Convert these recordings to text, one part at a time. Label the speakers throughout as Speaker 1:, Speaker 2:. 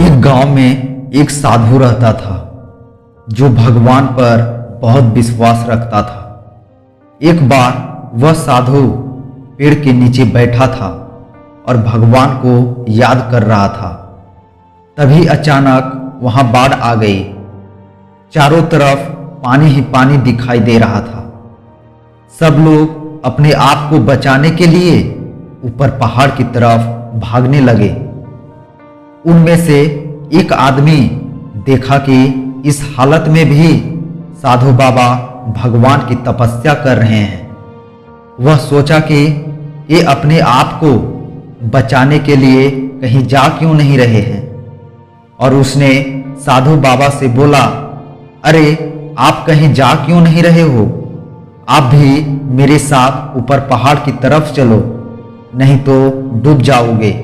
Speaker 1: एक गांव में एक साधु रहता था जो भगवान पर बहुत विश्वास रखता था। एक बार वह साधु पेड़ के नीचे बैठा था और भगवान को याद कर रहा था। तभी अचानक वहां बाढ़ आ गई। चारों तरफ पानी ही पानी दिखाई दे रहा था। सब लोग अपने आप को बचाने के लिए ऊपर पहाड़ की तरफ भागने लगे। उनमें से एक आदमी देखा कि इस हालत में भी साधु बाबा भगवान की तपस्या कर रहे हैं। वह सोचा कि ये अपने आप को बचाने के लिए कहीं जा क्यों नहीं रहे हैं, और उसने साधु बाबा से बोला, अरे आप कहीं जा क्यों नहीं रहे हो? आप भी मेरे साथ ऊपर पहाड़ की तरफ चलो, नहीं तो डूब जाओगे।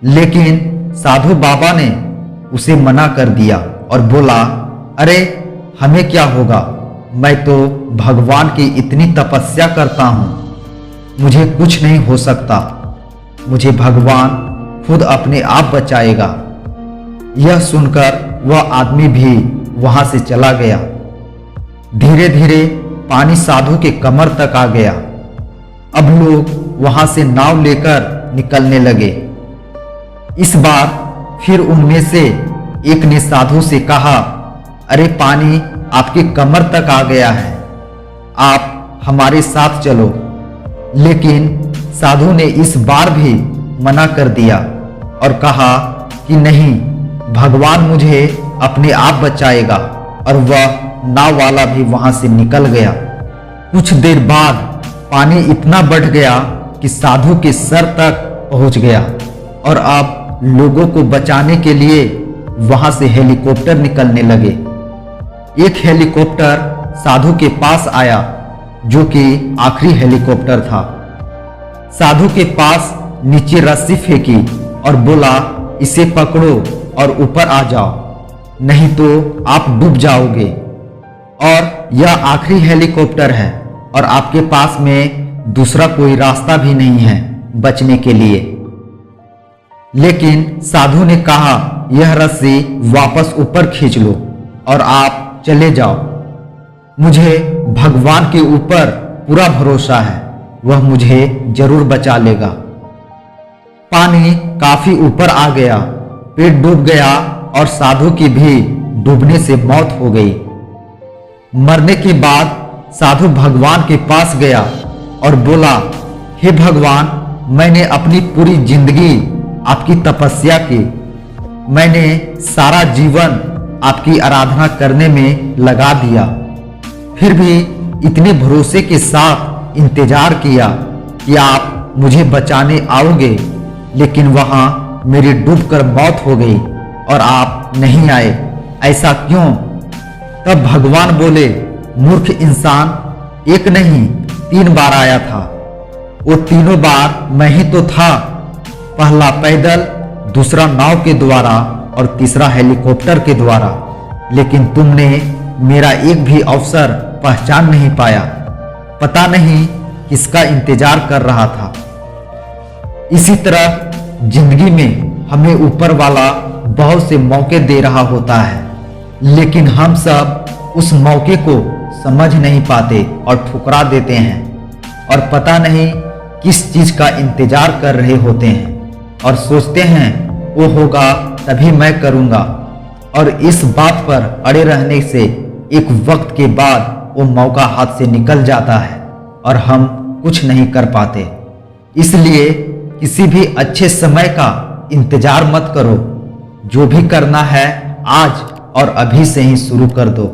Speaker 1: लेकिन साधु बाबा ने उसे मना कर दिया और बोला, अरे हमें क्या होगा, मैं तो भगवान की इतनी तपस्या करता हूं, मुझे कुछ नहीं हो सकता, मुझे भगवान खुद अपने आप बचाएगा। यह सुनकर वह आदमी भी वहां से चला गया। धीरे धीरे पानी साधु के कमर तक आ गया। अब लोग वहां से नाव लेकर निकलने लगे। इस बार फिर उनमें से एक ने साधु से कहा, अरे पानी आपके कमर तक आ गया है, आप हमारे साथ चलो। लेकिन साधु ने इस बार भी मना कर दिया और कहा कि नहीं, भगवान मुझे अपने आप बचाएगा, और वह नाव वाला भी वहां से निकल गया। कुछ देर बाद पानी इतना बढ़ गया कि साधु के सर तक पहुंच गया, और अब लोगों को बचाने के लिए वहां से हेलीकॉप्टर निकलने लगे। एक हेलीकॉप्टर साधु के पास आया, जो कि आखिरी हेलीकॉप्टर था। साधु के पास नीचे रस्सी फेंकी और बोला, इसे पकड़ो और ऊपर आ जाओ, नहीं तो आप डूब जाओगे, और यह आखिरी हेलीकॉप्टर है और आपके पास में दूसरा कोई रास्ता भी नहीं है बचने के लिए। लेकिन साधु ने कहा, यह रस्सी वापस ऊपर खींच लो और आप चले जाओ। मुझे भगवान के ऊपर पूरा भरोसा है, वह मुझे जरूर बचा लेगा। पानी काफी ऊपर आ गया, पेड़ डूब गया और साधु की भी डूबने से मौत हो गई। मरने के बाद साधु भगवान के पास गया और बोला, हे भगवान, मैंने अपनी पूरी जिंदगी आपकी तपस्या की, मैंने सारा जीवन आपकी आराधना करने में लगा दिया, फिर भी इतने भरोसे के साथ इंतजार किया कि आप मुझे बचाने आओगे, लेकिन वहां मेरी डूबकर मौत हो गई और आप नहीं आए, ऐसा क्यों? तब भगवान बोले, मूर्ख इंसान, एक नहीं 3 बार आया था, वो तीनों बार मैं ही तो था। पहला पैदल, दूसरा नाव के द्वारा और तीसरा हेलीकॉप्टर के द्वारा, लेकिन तुमने मेरा एक भी अवसर पहचान नहीं पाया। पता नहीं किसका इंतजार कर रहा था। इसी तरह जिंदगी में हमें ऊपर वाला बहुत से मौके दे रहा होता है, लेकिन हम सब उस मौके को समझ नहीं पाते और ठुकरा देते हैं, और पता नहीं किस चीज का इंतजार कर रहे होते हैं, और सोचते हैं वो होगा तभी मैं करूंगा, और इस बात पर अड़े रहने से एक वक्त के बाद वो मौका हाथ से निकल जाता है और हम कुछ नहीं कर पाते। इसलिए किसी भी अच्छे समय का इंतजार मत करो, जो भी करना है आज और अभी से ही शुरू कर दो।